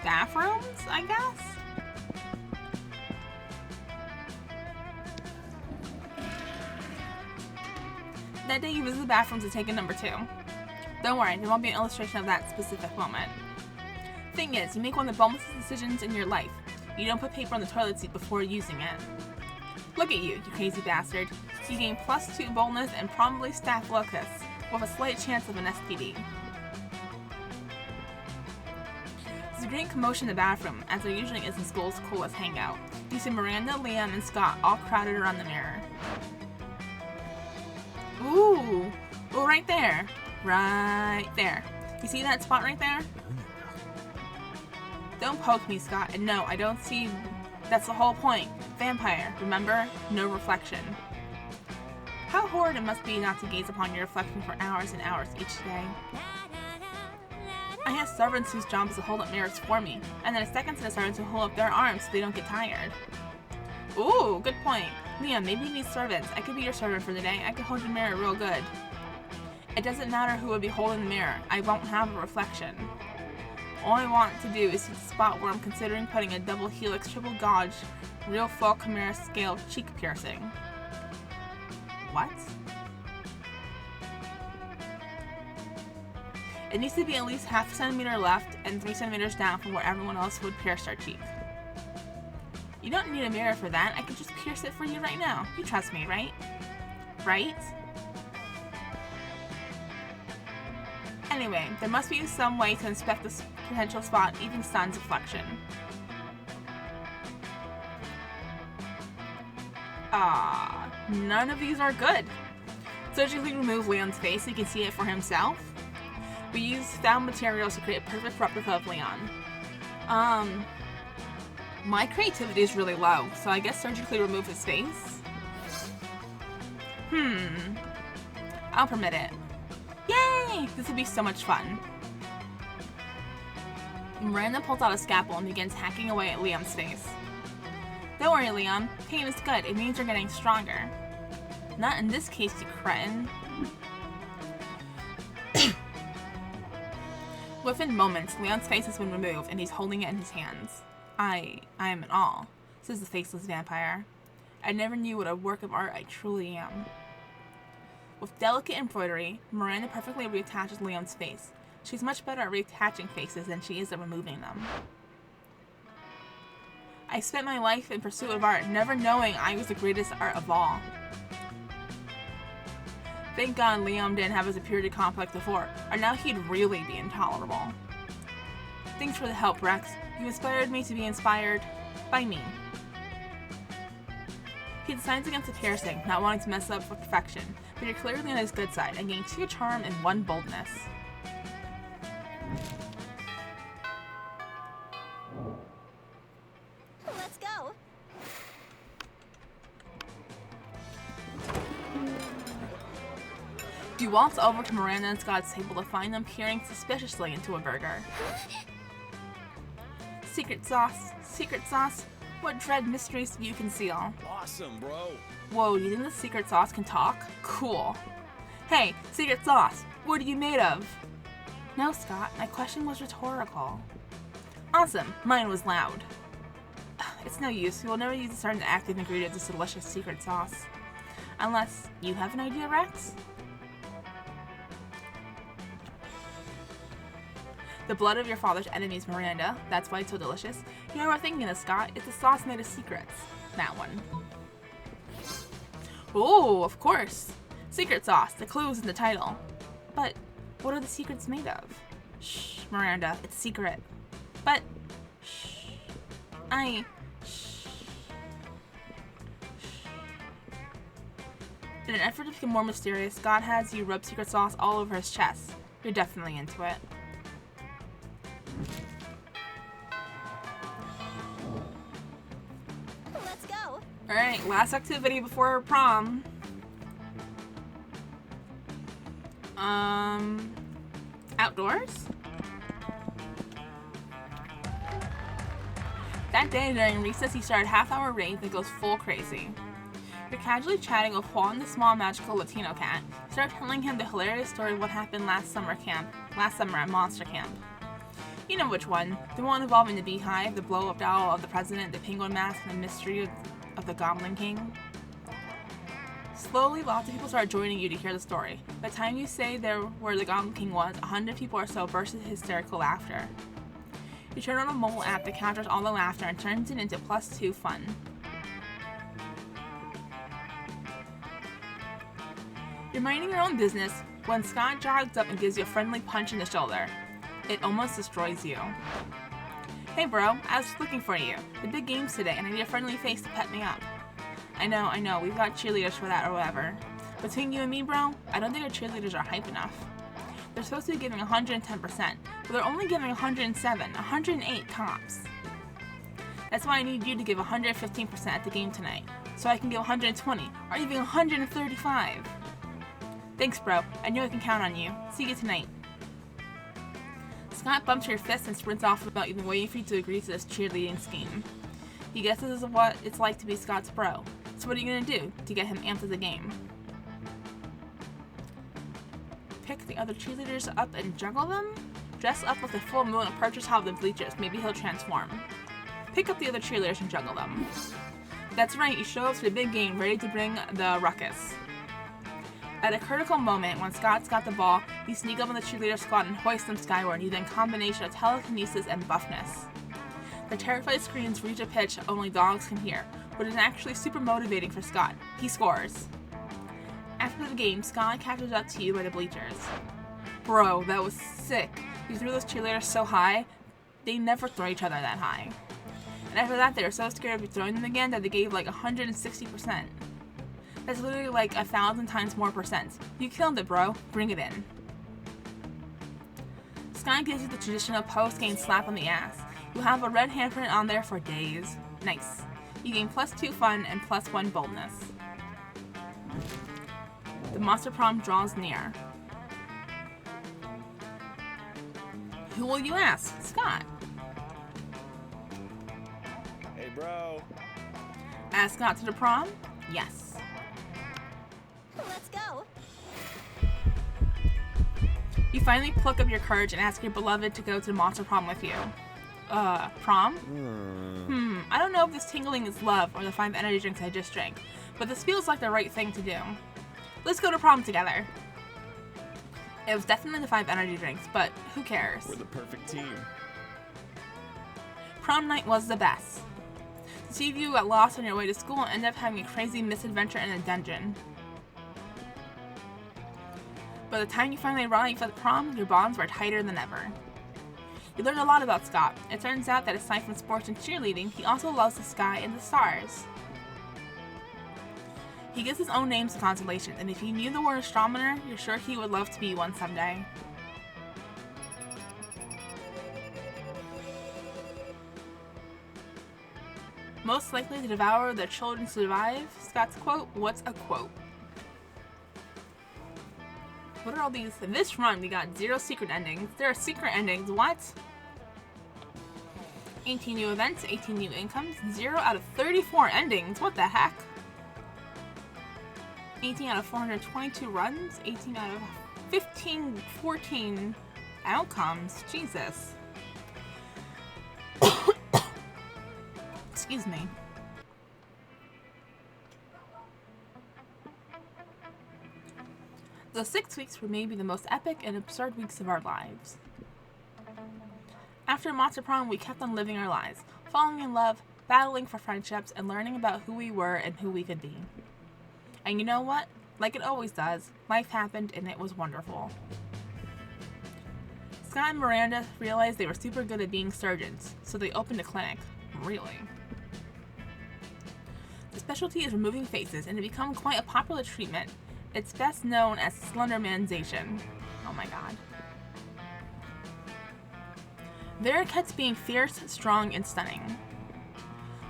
bathrooms, I guess? That day you visit the bathrooms to take a number 2. Don't worry, there won't be an illustration of that specific moment. Thing is, you make one of the boldest decisions in your life. You don't put paper on the toilet seat before using it. Look at you crazy bastard. You gain +2 boldness and probably staphylococcus, with a slight chance of an STD. There's a great commotion in the bathroom, as there usually is in school's coolest hangout. You see Miranda, Liam, and Scott all crowded around the mirror. Ooh, right there. Right there. You see that spot right there? Don't poke me, Scott. And no, I don't see... That's the whole point. Vampire, remember? No reflection. How horrid it must be not to gaze upon your reflection for hours and hours each day. I have servants whose job is to hold up mirrors for me, and then a second set of servants who hold up their arms so they don't get tired. Ooh, good point. Liam, maybe you need servants. I could be your servant for the day. I could hold your mirror real good. It doesn't matter who would be holding the mirror. I won't have a reflection. All I want to do is see the spot where I'm considering putting a double helix, triple gauge, real full Chimera scale cheek piercing. What? It needs to be at least ½ centimeter left and 3 centimeters down from where everyone else would pierce their cheek. You don't need a mirror for that. I can just pierce it for you right now. You trust me, right? Right? Anyway, there must be some way to inspect this potential spot, even sans reflection. None of these are good. Surgically remove Leon's face so he can see it for himself. We use found materials to create a perfect replica of Leon. My creativity is really low, so I guess surgically remove his face? I'll permit it. Yay! This will be so much fun. Miranda pulls out a scalpel and begins hacking away at Liam's face. Don't worry, Liam. Pain is good. It means you're getting stronger. Not in this case, you cretin. Within moments, Leon's face has been removed and he's holding it in his hands. I am in awe, says the faceless vampire. I never knew what a work of art I truly am. With delicate embroidery, Miranda perfectly reattaches Leon's face. She's much better at reattaching faces than she is at removing them. I spent my life in pursuit of art, never knowing I was the greatest art of all. Thank God Liam didn't have his superiority complex before, or now he'd really be intolerable. Thanks for the help, Rex. You inspired me to be inspired by me. He decides against the piercing, not wanting to mess up with perfection, but you're clearly on his good side and gain 2 charm and 1 boldness. Let's go. You waltz over to Miranda and Scott's table to find them peering suspiciously into a burger. Secret sauce, secret sauce. What dread mysteries do you conceal? Awesome, bro. Whoa, you think the secret sauce can talk? Cool. Hey, secret sauce, what are you made of? No, Scott, my question was rhetorical. Awesome, mine was loud. It's no use, we will never use a certain active ingredient of this delicious secret sauce. Unless you have an idea, Rex? The blood of your father's enemies, Miranda. That's why it's so delicious. You know what we're thinking of, Scott? It's a sauce made of secrets. That one. Oh, of course. Secret sauce. The clue's in the title. But what are the secrets made of? Shh, Miranda. It's secret. But shh. Shh. In an effort to become more mysterious, Scott has you rub secret sauce all over his chest. You're definitely into it. Let's go. Alright, last activity before prom. Outdoors? That day during recess, he started half-hour rave that goes full crazy. You're casually chatting with Juan, the small magical Latino cat. You start telling him the hilarious story of what happened last summer at Monster Camp. You know which one. The one involving the beehive, the blow-up doll of the president, the penguin mask, and the mystery of the Goblin King. Slowly, lots of people start joining you to hear the story. By the time you say there where the Goblin King was, 100 people or so burst into hysterical laughter. You turn on a mobile app that captures all the laughter and turns it into +2 fun. You're minding your own business when Scott jogs up and gives you a friendly punch in the shoulder. It almost destroys you. Hey bro, I was looking for you. The big game's today and I need a friendly face to pep me up. I know, we've got cheerleaders for that or whatever. Between you and me, bro, I don't think our cheerleaders are hype enough. They're supposed to be giving 110%, but they're only giving 107, 108 tops. That's why I need you to give 115% at the game tonight, so I can give 120, or even 135. Thanks, bro. I know I can count on you. See you tonight. Scott bumps your fist and sprints off without even waiting for you to agree to this cheerleading scheme. He guesses what it's like to be Scott's bro. So what are you gonna do to get him amped to the game? Pick the other cheerleaders up and juggle them? Dress up with a full moon and purchase how the bleachers. Maybe he'll transform. Pick up the other cheerleaders and juggle them. That's right, you show up to the big game ready to bring the ruckus. At a critical moment, when Scott's got the ball, you sneak up on the cheerleader squad and hoist them skyward using a combination of telekinesis and buffness. The terrified screams reach a pitch only dogs can hear, but is actually super motivating for Scott. He scores. After the game, Scott catches up to you by the bleachers. Bro, that was sick. You threw those cheerleaders so high, they never throw each other that high. And after that, they were so scared of you throwing them again that they gave like 160%. That's literally like 1,000 times more percent. You killed it, bro. Bring it in. Scott gives you the traditional post-game slap on the ass. You'll have a red handprint on there for days. Nice. You gain +2 fun and +1 boldness. The Monster Prom draws near. Who will you ask? Scott. Hey, bro. Ask Scott to the prom? Yes. Let's go. You finally pluck up your courage and ask your beloved to go to the Monster Prom with you. Prom? I don't know if this tingling is love or the 5 energy drinks I just drank, but this feels like the right thing to do. Let's go to prom together. It was definitely the 5 energy drinks, but who cares? We're the perfect team. Prom night was the best. The two of you got lost on your way to school and ended up having a crazy misadventure in a dungeon. By the time you finally arrived for the prom, your bonds were tighter than ever. You learned a lot about Scott. It turns out that aside from sports and cheerleading, he also loves the sky and the stars. He gives his own names to constellations, and if he knew the word astronomer, you're sure he would love to be one someday. Most likely to devour their children to survive, Scott's quote, what's a quote? What are all these? In this run, we got 0 secret endings. There are secret endings. What? 18 new events, 18 new incomes, 0 out of 34 endings. What the heck? 18 out of 422 runs, 18 out of 14 outcomes. Jesus. Excuse me. The 6 weeks were maybe the most epic and absurd weeks of our lives. After Monster Prom, we kept on living our lives, falling in love, battling for friendships, and learning about who we were and who we could be. And you know what? Like it always does, life happened and it was wonderful. Scott and Miranda realized they were super good at being surgeons, so they opened a clinic. Really? The specialty is removing faces, and it became quite a popular treatment. It's best known as Slendermanization. Oh my god. Vera kept being fierce, strong, and stunning.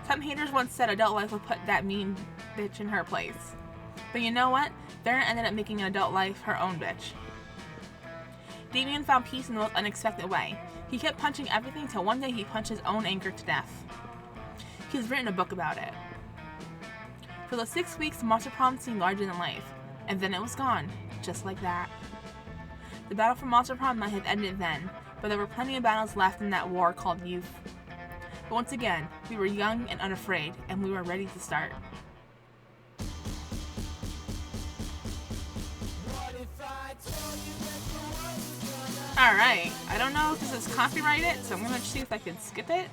Some haters once said adult life would put that mean bitch in her place. But you know what? Vera ended up making an adult life her own bitch. Damien found peace in the most unexpected way. He kept punching everything till one day he punched his own anger to death. He's written a book about it. For the 6 weeks, Monster Prom seemed larger than life. And then it was gone, just like that. The battle for Monster Prom might have ended then, but there were plenty of battles left in that war called youth. But once again, we were young and unafraid, and we were ready to start. Alright, I don't know if this is copyrighted, so I'm gonna see if I can skip it.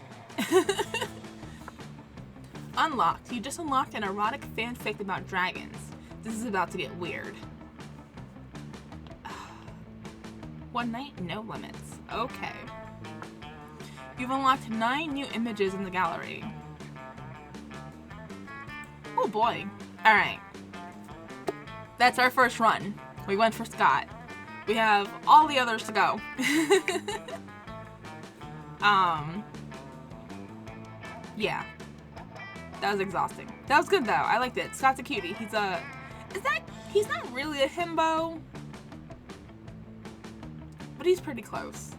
Unlocked. You just unlocked an erotic fanfic about dragons. This is about to get weird. One night, no limits. Okay. You've unlocked 9 new images in the gallery. Oh boy. Alright. That's our first run. We went for Scott. We have all the others to go. Yeah. That was exhausting. That was good though. I liked it. Scott's a cutie. He's not really a himbo, but he's pretty close.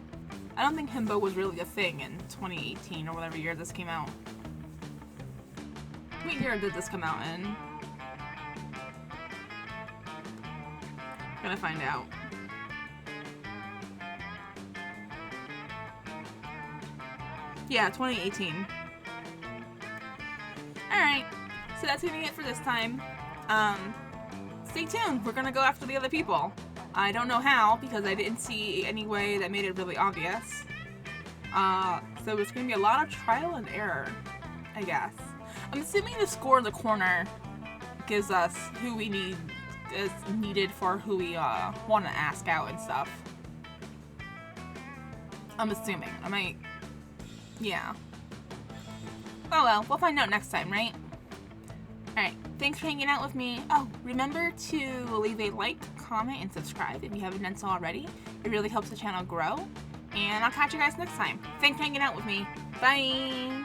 I don't think himbo was really a thing in 2018 or whatever year this came out. What year did this come out in? Gonna find out. Yeah, 2018. Alright, so that's gonna be it for this time. Stay tuned, we're gonna go after the other people. I don't know how, because I didn't see any way that made it really obvious. So it's gonna be a lot of trial and error, I guess. I'm assuming the score in the corner gives us who we need is needed for who we want to ask out and stuff. I'm assuming. I might... Yeah. Oh well, we'll find out next time, right? Alright, thanks for hanging out with me. Oh, remember to leave a like, comment, and subscribe if you haven't done so already. It really helps the channel grow. And I'll catch you guys next time. Thanks for hanging out with me. Bye!